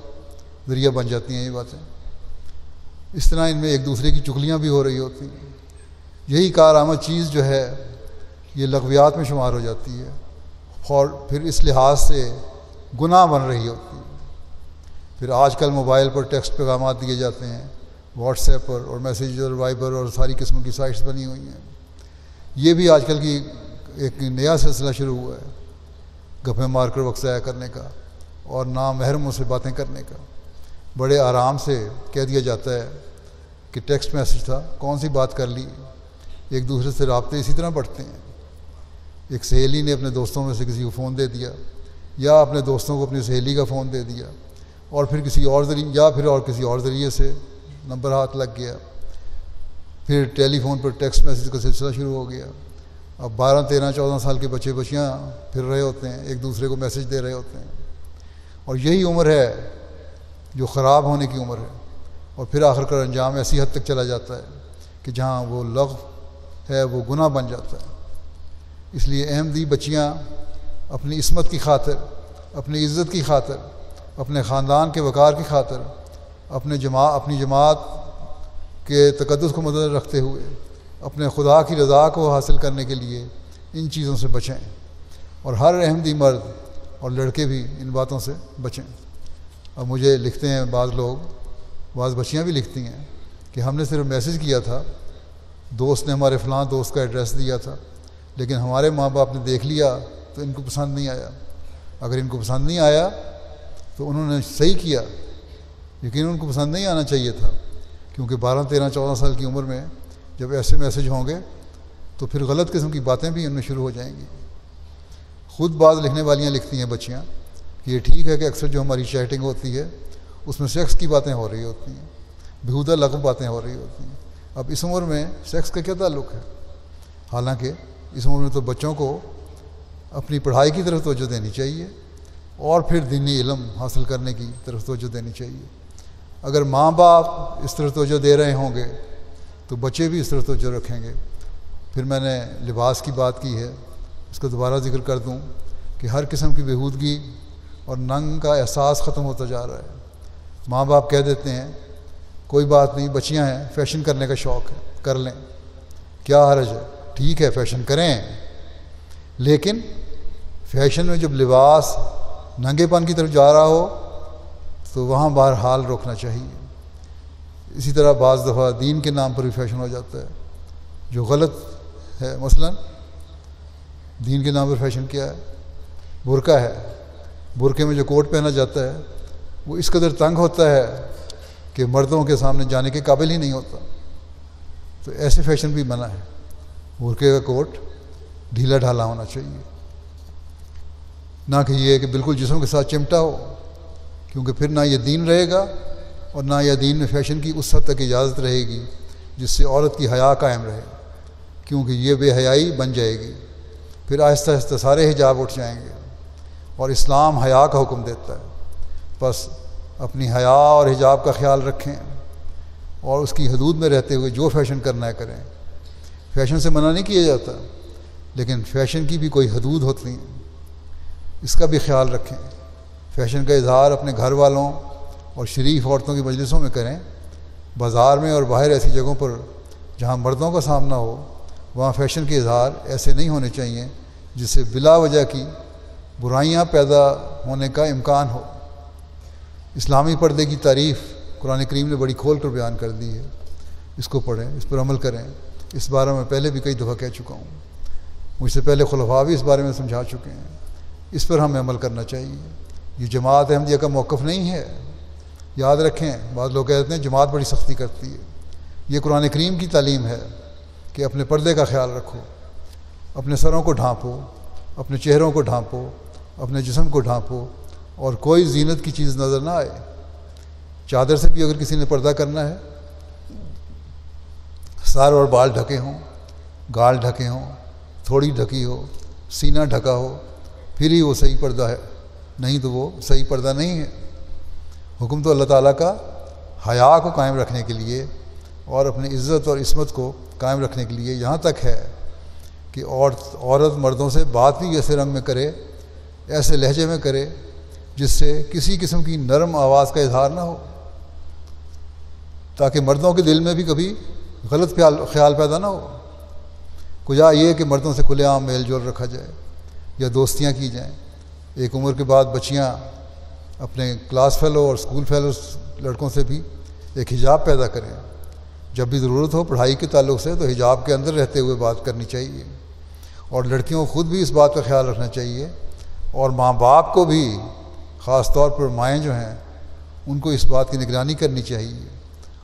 ذریعہ بن جاتی ہیں یہ باتیں. اس طرح ان میں ایک دوسرے کی چغلیاں بھی ہو رہی ہوتی ہیں. یہی کارآمد چیز جو ہے یہ لغویات میں شمار ہو جاتی ہے اور پھر اس لحاظ سے گناہ بن رہی ہوتی ہے. پھر آج کل موبائل پر ٹیکسٹ پیغامات دیے جاتے ہیں، واٹس ایپ پر اور میسیجر، وائبر اور ساری قسم کی سائٹس بنی ہوئی ہیں. یہ بھی آج کل کی ایک نیا سلسلہ شروع ہوا ہے، گپیں مار کر وقت ضائع کرنے کا اور نامحرموں سے باتیں کرنے کا. بڑے آرام سے کہہ دیا جاتا ہے کہ ٹیکسٹ میسیج تھا، کون سی بات کر لی. ایک دوسرے سے رابطے اسی طرح بڑھتے ہیں. ایک سہیلی نے اپنے دوستوں میں سے کسی کو فون دے دیا، یا اپنے دوستوں کو اپنی سہیلی کا فون دے دیا، اور پھر کسی اور ذریعے یا پھر اور کسی اور ذریعے سے نمبر ہاتھ لگ گیا. پھر ٹیلی فون پر ٹیکسٹ میسیج کا سلسلہ شروع ہو گیا. اب 12، 13، 14 سال کے بچے بچیاں پھر رہے ہوتے ہیں، ایک دوسرے کو میسیج دے رہے ہوتے ہیں. اور یہی عمر ہے جو خراب ہونے کی عمر ہے. اور پھر آخر کار انجام ایسی حد تک چلا جاتا ہے کہ جہاں وہ لغو ہے وہ گناہ بن جاتا ہے. اس لیے احمدی بچیاں اپنی عصمت کی خاطر، اپنی عزت کی خاطر، اپنے خاندان کے وقار کی خاطر، اپنی جماعت کے تقدس کو مد رکھتے ہوئے اپنے خدا کی رضا کو حاصل کرنے کے لیے ان چیزوں سے بچیں. اور ہر احمدی مرد اور لڑکے بھی ان باتوں سے بچیں۔ اب مجھے لکھتے ہیں بعض لوگ، بعض بچیاں بھی لکھتی ہیں کہ ہم نے صرف میسج کیا تھا، دوست نے ہمارے فلاں دوست کا ایڈریس دیا تھا، لیکن ہمارے ماں باپ نے دیکھ لیا تو ان کو پسند نہیں آیا۔ اگر ان کو پسند نہیں آیا تو انہوں نے صحیح کیا، لیکن ان کو پسند نہیں آنا چاہیے تھا، کیونکہ 12 13 14 سال کی عمر میں جب ایسے میسج ہوں گے تو پھر غلط قسم کی باتیں بھی ان میں شروع ہو جائیں گی۔ خود بعض لکھنے والیاں لکھتی ہیں بچیاں کہ یہ ٹھیک ہے کہ اکثر جو ہماری چیٹنگ ہوتی ہے اس میں سیکس کی باتیں ہو رہی ہوتی ہیں، بیہودہ لغو باتیں ہو رہی ہوتی ہیں۔ اب اس عمر میں سیکس کا کیا تعلق ہے؟ حالانکہ اس عمر میں تو بچوں کو اپنی پڑھائی کی طرف توجہ دینی چاہیے اور پھر دینی علم حاصل کرنے کی طرف توجہ دینی چاہیے۔ اگر ماں باپ اس طرف توجہ دے رہے ہوں گے تو بچے بھی اس طرف توجہ رکھیں گے۔ پھر میں نے لباس کی بات کی ہے، اس کو دوبارہ ذکر کر دوں کہ ہر قسم کی بےہودگی اور ننگ کا احساس ختم ہوتا جا رہا ہے۔ ماں باپ کہہ دیتے ہیں کوئی بات نہیں، بچیاں ہیں، فیشن کرنے کا شوق ہے، کر لیں، کیا حرج ہے، ٹھیک ہے فیشن کریں، لیکن فیشن میں جب لباس ننگے پن کی طرف جا رہا ہو تو وہاں بہرحال روکنا چاہیے۔ اسی طرح بعض دفعہ دین کے نام پر بھی فیشن ہو جاتا ہے جو غلط ہے۔ مثلا دین کے نام پر فیشن کیا ہے؟ برقع ہے۔ برقعے میں جو کوٹ پہنا جاتا ہے وہ اس قدر تنگ ہوتا ہے کہ مردوں کے سامنے جانے کے قابل ہی نہیں ہوتا، تو ایسے فیشن بھی منع ہے۔ برقعے کا کوٹ ڈھیلا ڈھالا ہونا چاہیے، نہ کہ یہ کہ بالکل جسم کے ساتھ چمٹا ہو، کیونکہ پھر نہ یہ دین رہے گا اور نہ یہ دین میں فیشن کی اس حد تک اجازت رہے گی جس سے عورت کی حیا قائم رہے، کیونکہ یہ بے حیائی بن جائے گی۔ پھر آہستہ آہستہ سارے حجاب اٹھ جائیں گے، اور اسلام حیا کا حکم دیتا ہے۔ بس اپنی حیا اور حجاب کا خیال رکھیں اور اس کی حدود میں رہتے ہوئے جو فیشن کرنا ہے کریں۔ فیشن سے منع نہیں کیا جاتا، لیکن فیشن کی بھی کوئی حدود ہوتی ہیں، اس کا بھی خیال رکھیں۔ فیشن کا اظہار اپنے گھر والوں اور شریف عورتوں کی مجلسوں میں کریں، بازار میں اور باہر ایسی جگہوں پر جہاں مردوں کا سامنا ہو وہاں فیشن کے اظہار ایسے نہیں ہونے چاہیے جس سے بلا وجہ کی برائیاں پیدا ہونے کا امکان ہو۔ اسلامی پردے کی تعریف قرآن کریم نے بڑی کھول کر بیان کر دی ہے، اس کو پڑھیں، اس پر عمل کریں۔ اس بارے میں پہلے بھی کئی دفعہ کہہ چکا ہوں، مجھ سے پہلے خلفاء بھی اس بارے میں سمجھا چکے ہیں، اس پر ہمیں عمل کرنا چاہیے۔ یہ جماعت احمدیہ کا موقف نہیں ہے، یاد رکھیں۔ بعض لوگ کہتے ہیں جماعت بڑی سختی کرتی ہے، یہ قرآن کریم کی تعلیم ہے کہ اپنے پردے کا خیال رکھو، اپنے سروں کو ڈھانپو، اپنے چہروں کو ڈھانپو، اپنے جسم کو ڈھانپو، اور کوئی زینت کی چیز نظر نہ آئے۔ چادر سے بھی اگر کسی نے پردہ کرنا ہے، سر اور بال ڈھکے ہوں، گال ڈھکے ہوں، تھوڑی ڈھکی ہو، سینہ ڈھکا ہو، پھر ہی وہ صحیح پردہ ہے، نہیں تو وہ صحیح پردہ نہیں ہے۔ حکم تو اللہ تعالیٰ کا حیا کو قائم رکھنے کے لیے اور اپنی عزت اور عصمت کو قائم رکھنے کے لیے یہاں تک ہے کہ عورت مردوں سے بات بھی ایسے رنگ میں کرے، ایسے لہجے میں کرے جس سے کسی قسم کی نرم آواز کا اظہار نہ ہو، تاکہ مردوں کے دل میں بھی کبھی غلط خیال پیدا نہ ہو۔ کجا یہ کہ مردوں سے کھلے عام میل جول رکھا جائے یا دوستیاں کی جائیں۔ ایک عمر کے بعد بچیاں اپنے کلاس فیلو اور اسکول فیلو لڑکوں سے بھی ایک حجاب پیدا کریں، جب بھی ضرورت ہو پڑھائی کے تعلق سے تو حجاب کے اندر رہتے ہوئے بات کرنی چاہیے، اور لڑکیوں کو خود بھی اس بات کا خیال رکھنا چاہیے، اور ماں باپ کو بھی، خاص طور پر مائیں جو ہیں ان کو اس بات کی نگرانی کرنی چاہیے،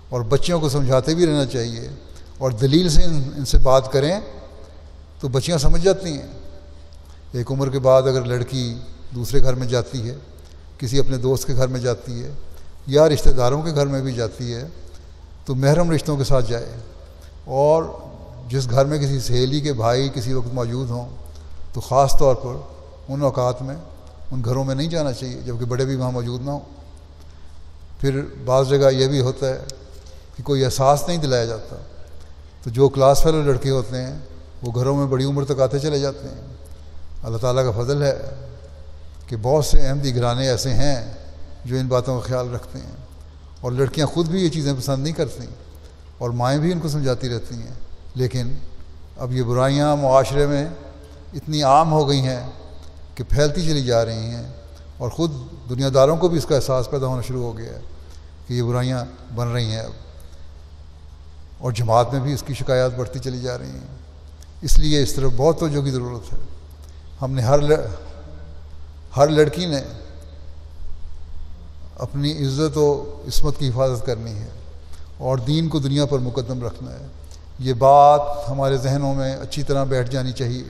اور بچیوں کو سمجھاتے بھی رہنا چاہیے، اور دلیل سے ان سے بات کریں تو بچیاں سمجھ جاتی ہیں۔ ایک عمر کے بعد اگر لڑکی دوسرے گھر میں جاتی ہے، کسی اپنے دوست کے گھر میں جاتی ہے یا رشتہ داروں کے گھر میں بھی جاتی ہے، تو محرم رشتوں کے ساتھ جائے، اور جس گھر میں کسی سہیلی کے بھائی کسی وقت موجود ہوں تو خاص طور پر ان اوقات میں ان گھروں میں نہیں جانا چاہیے جبکہ بڑے بھی وہاں موجود نہ ہوں۔ پھر بعض جگہ یہ بھی ہوتا ہے کہ کوئی احساس نہیں دلایا جاتا، تو جو کلاس فیلو لڑکے ہوتے ہیں وہ گھروں میں بڑی عمر تک آتے چلے جاتے ہیں۔ اللہ تعالیٰ کا فضل ہے کہ بہت سے احمدی گھرانے ایسے ہیں جو ان باتوں کا خیال رکھتے ہیں، اور لڑکیاں خود بھی یہ چیزیں پسند نہیں کرتی اور مائیں بھی ان کو سمجھاتی رہتی ہیں، لیکن اب یہ برائیاں معاشرے میں اتنی عام ہو گئی ہیں کہ پھیلتی چلی جا رہی ہیں، اور خود دنیا داروں کو بھی اس کا احساس پیدا ہونا شروع ہو گیا ہے کہ یہ برائیاں بن رہی ہیں اب، اور جماعت میں بھی اس کی شکایات بڑھتی چلی جا رہی ہیں۔ اس لیے اس طرف بہت توجہ کی ضرورت ہے۔ ہم نے ہر لڑکی نے اپنی عزت و عصمت کی حفاظت کرنی ہے اور دین کو دنیا پر مقدم رکھنا ہے۔ یہ بات ہمارے ذہنوں میں اچھی طرح بیٹھ جانی چاہیے۔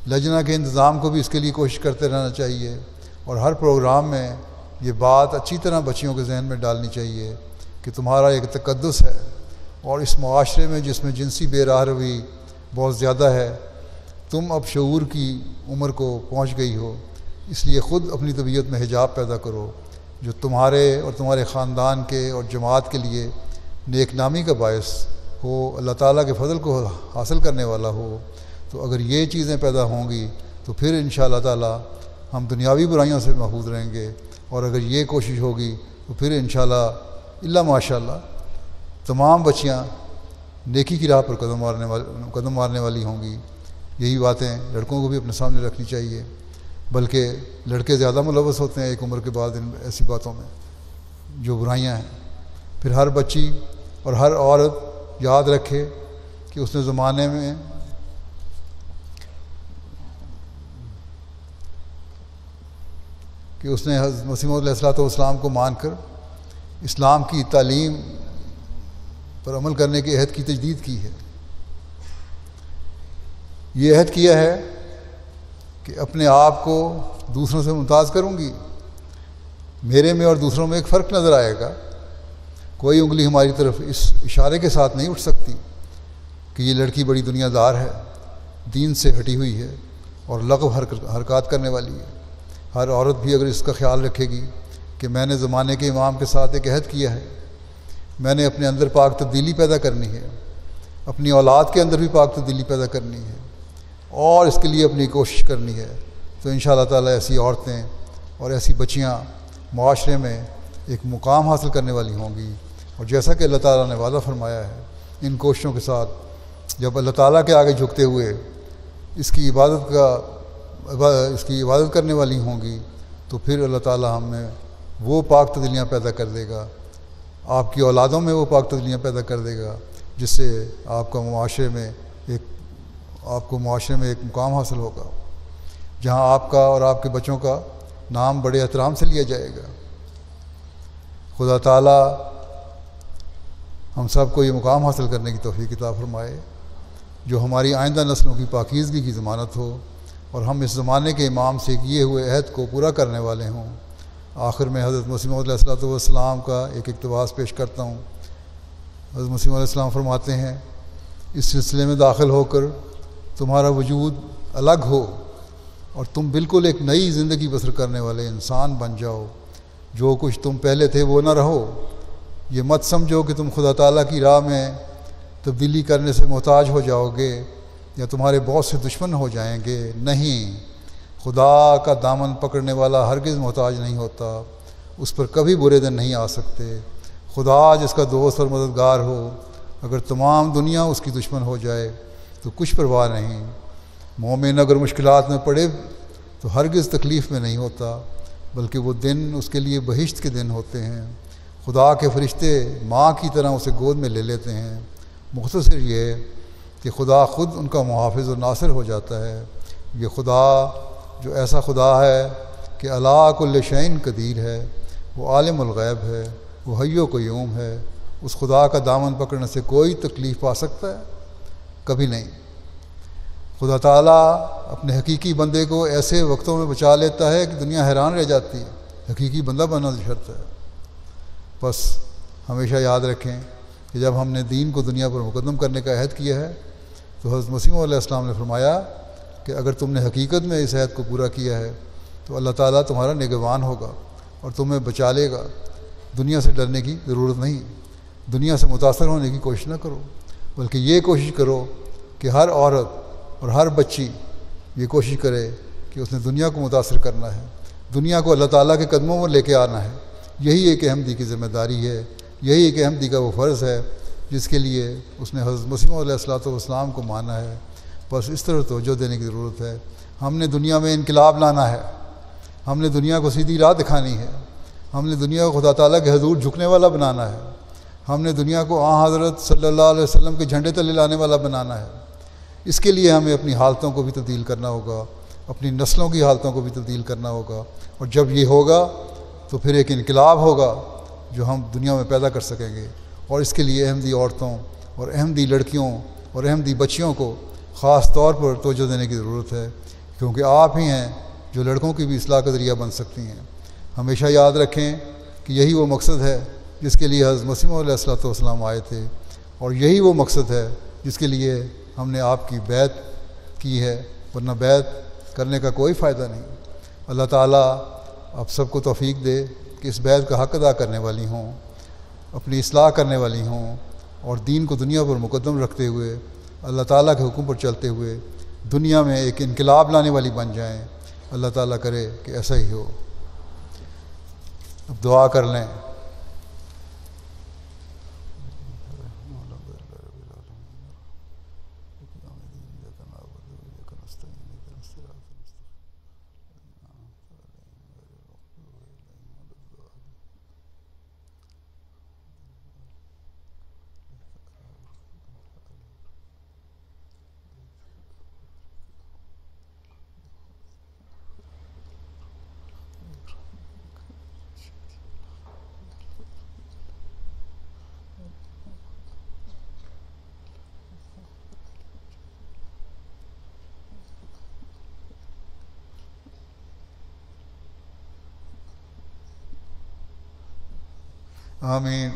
لجنہ کے انتظام کو بھی اس کے لیے کوشش کرتے رہنا چاہیے، اور ہر پروگرام میں یہ بات اچھی طرح بچیوں کے ذہن میں ڈالنی چاہیے کہ تمہارا ایک تقدس ہے، اور اس معاشرے میں جس میں جنسی بے راہ روی بہت زیادہ ہے، تم اب شعور کی عمر کو پہنچ گئی ہو، اس لیے خود اپنی طبیعت میں حجاب پیدا کرو جو تمہارے اور تمہارے خاندان کے اور جماعت کے لیے نیک نامی کا باعث ہو، اللہ تعالیٰ کے فضل کو حاصل کرنے والا ہو۔ تو اگر یہ چیزیں پیدا ہوں گی تو پھر انشاءاللہ تعالیٰ ہم دنیاوی برائیوں سے محفوظ رہیں گے، اور اگر یہ کوشش ہوگی تو پھر انشاءاللہ الا ماشاءاللہ تمام بچیاں نیکی کی راہ پر قدم مارنے والی ہوں گی۔ یہی باتیں لڑکوں کو بھی اپنے سامنے رکھنی چاہیے، بلکہ لڑکے زیادہ ملوث ہوتے ہیں ایک عمر کے بعد ان ایسی باتوں میں جو برائیاں ہیں۔ پھر ہر بچی اور ہر عورت یاد رکھے کہ اس نے زمانے میں کہ اس نے حضرت مسیح موعود علیہ السلام کو مان کر اسلام کی تعلیم پر عمل کرنے کے عہد کی تجدید کی ہے۔ یہ عہد کیا ہے کہ اپنے آپ کو دوسروں سے ممتاز کروں گی، میرے میں اور دوسروں میں ایک فرق نظر آئے گا، کوئی انگلی ہماری طرف اس اشارے کے ساتھ نہیں اٹھ سکتی کہ یہ لڑکی بڑی دنیا دار ہے، دین سے ہٹی ہوئی ہے اور لغو حرکات کرنے والی ہے۔ ہر عورت بھی اگر اس کا خیال رکھے گی کہ میں نے زمانے کے امام کے ساتھ ایک عہد کیا ہے، میں نے اپنے اندر پاک تبدیلی پیدا کرنی ہے، اپنی اولاد کے اندر بھی پاک تبدیلی پیدا کرنی ہے، اور اس کے لیے اپنی کوشش کرنی ہے، تو انشاءاللہ تعالیٰ ایسی عورتیں اور ایسی بچیاں معاشرے میں ایک مقام حاصل کرنے والی ہوں گی۔ اور جیسا کہ اللہ تعالیٰ نے وعدہ فرمایا ہے، ان کوششوں کے ساتھ جب اللہ تعالیٰ کے آگے جھکتے ہوئے اس کی عبادت کرنے والی ہوں گی، تو پھر اللہ تعالیٰ ہم میں وہ پاک تبدیلیاں پیدا کر دے گا، آپ کی اولادوں میں وہ پاک تبدیلیاں پیدا کر دے گا، جس سے آپ کو معاشرے میں ایک مقام حاصل ہوگا، جہاں آپ کا اور آپ کے بچوں کا نام بڑے احترام سے لیا جائے گا۔ خدا تعالیٰ ہم سب کو یہ مقام حاصل کرنے کی توفیق عطا فرمائے جو ہماری آئندہ نسلوں کی پاکیزگی کی ضمانت ہو، اور ہم اس زمانے کے امام سے کیے ہوئے عہد کو پورا کرنے والے ہوں۔ آخر میں حضرت مسیح موعود علیہ السلام کا ایک اقتباس پیش کرتا ہوں۔ حضرت مسیح موعود علیہ السلام فرماتے ہیں، اس سلسلے میں داخل ہو کر تمہارا وجود الگ ہو اور تم بالکل ایک نئی زندگی بسر کرنے والے انسان بن جاؤ، جو کچھ تم پہلے تھے وہ نہ رہو۔ یہ مت سمجھو کہ تم خدا تعالیٰ کی راہ میں تبدیلی کرنے سے محتاج ہو جاؤ گے یا تمہارے بہت سے دشمن ہو جائیں گے، نہیں، خدا کا دامن پکڑنے والا ہرگز محتاج نہیں ہوتا، اس پر کبھی برے دن نہیں آ سکتے۔ خدا جس کا دوست اور مددگار ہو، اگر تمام دنیا اس کی دشمن ہو جائے تو کچھ پرواہ نہیں۔ مومن اگر مشکلات میں پڑے تو ہرگز تکلیف میں نہیں ہوتا، بلکہ وہ دن اس کے لیے بہشت کے دن ہوتے ہیں۔ خدا کے فرشتے ماں کی طرح اسے گود میں لے لیتے ہیں۔ مختصر یہ ہے کہ خدا خود ان کا محافظ و ناصر ہو جاتا ہے۔ یہ خدا جو ایسا خدا ہے کہ علی کل شیء قدیر ہے، وہ عالم الغیب ہے، وہ حی و قیوم ہے، اس خدا کا دامن پکڑنے سے کوئی تکلیف پا سکتا ہے؟ کبھی نہیں۔ خدا تعالیٰ اپنے حقیقی بندے کو ایسے وقتوں میں بچا لیتا ہے کہ دنیا حیران رہ جاتی ہے۔ حقیقی بندہ بننا شرط ہے۔ بس ہمیشہ یاد رکھیں کہ جب ہم نے دین کو دنیا پر مقدم کرنے کا عہد کیا ہے تو حضرت مسیح موعود علیہ السلام نے فرمایا کہ اگر تم نے حقیقت میں اس عہد کو پورا کیا ہے تو اللہ تعالیٰ تمہارا نگہبان ہوگا اور تمہیں بچا لے گا۔ دنیا سے ڈرنے کی ضرورت نہیں، دنیا سے متاثر ہونے کی کوشش نہ کرو، بلکہ یہ کوشش کرو کہ ہر عورت اور ہر بچی یہ کوشش کرے کہ اس نے دنیا کو متاثر کرنا ہے، دنیا کو اللہ تعالیٰ کے قدموں میں لے کے آنا ہے۔ یہی ایک احمدی کی ذمہ داری ہے، یہی ایک احمدی کا وہ فرض ہے جس کے لیے اس نے حضرت مسیح موعود علیہ السلام کو مانا ہے۔ بس اس طرح توجہ دینے کی ضرورت ہے۔ ہم نے دنیا میں انقلاب لانا ہے، ہم نے دنیا کو سیدھی راہ دکھانی ہے، ہم نے دنیا کو خدا تعالیٰ کے حضور جھکنے والا بنانا ہے، ہم نے دنیا کو حضرت صلی اللہ علیہ وسلم کے جھنڈے تلے لانے والا بنانا ہے۔ اس کے لیے ہمیں اپنی حالتوں کو بھی تبدیل کرنا ہوگا، اپنی نسلوں کی حالتوں کو بھی تبدیل کرنا ہوگا، اور جب یہ ہوگا تو پھر ایک انقلاب ہوگا جو ہم دنیا میں پیدا کر سکیں گے۔ اور اس کے لیے احمدی عورتوں اور احمدی لڑکیوں اور احمدی بچیوں کو خاص طور پر توجہ دینے کی ضرورت ہے، کیونکہ آپ ہی ہیں جو لڑکوں کی بھی اصلاح کا ذریعہ بن سکتی ہیں۔ ہمیشہ یاد رکھیں کہ یہی وہ مقصد ہے جس کے لیے حضرت مسیح علیہ الصلوۃ والسلام آئے تھے، اور یہی وہ مقصد ہے جس کے لیے ہم نے آپ کی بیعت کی ہے، ورنہ بیعت کرنے کا کوئی فائدہ نہیں۔ اللہ تعالیٰ آپ سب کو توفیق دے کہ اس بیعت کا حق ادا کرنے والی ہوں، اپنی اصلاح کرنے والی ہوں، اور دین کو دنیا پر مقدم رکھتے ہوئے اللہ تعالیٰ کے حکم پر چلتے ہوئے دنیا میں ایک انقلاب لانے والی بن جائیں۔ اللہ تعالیٰ کرے کہ ایسا ہی ہو۔ اب دعا کر لیں۔ آمین۔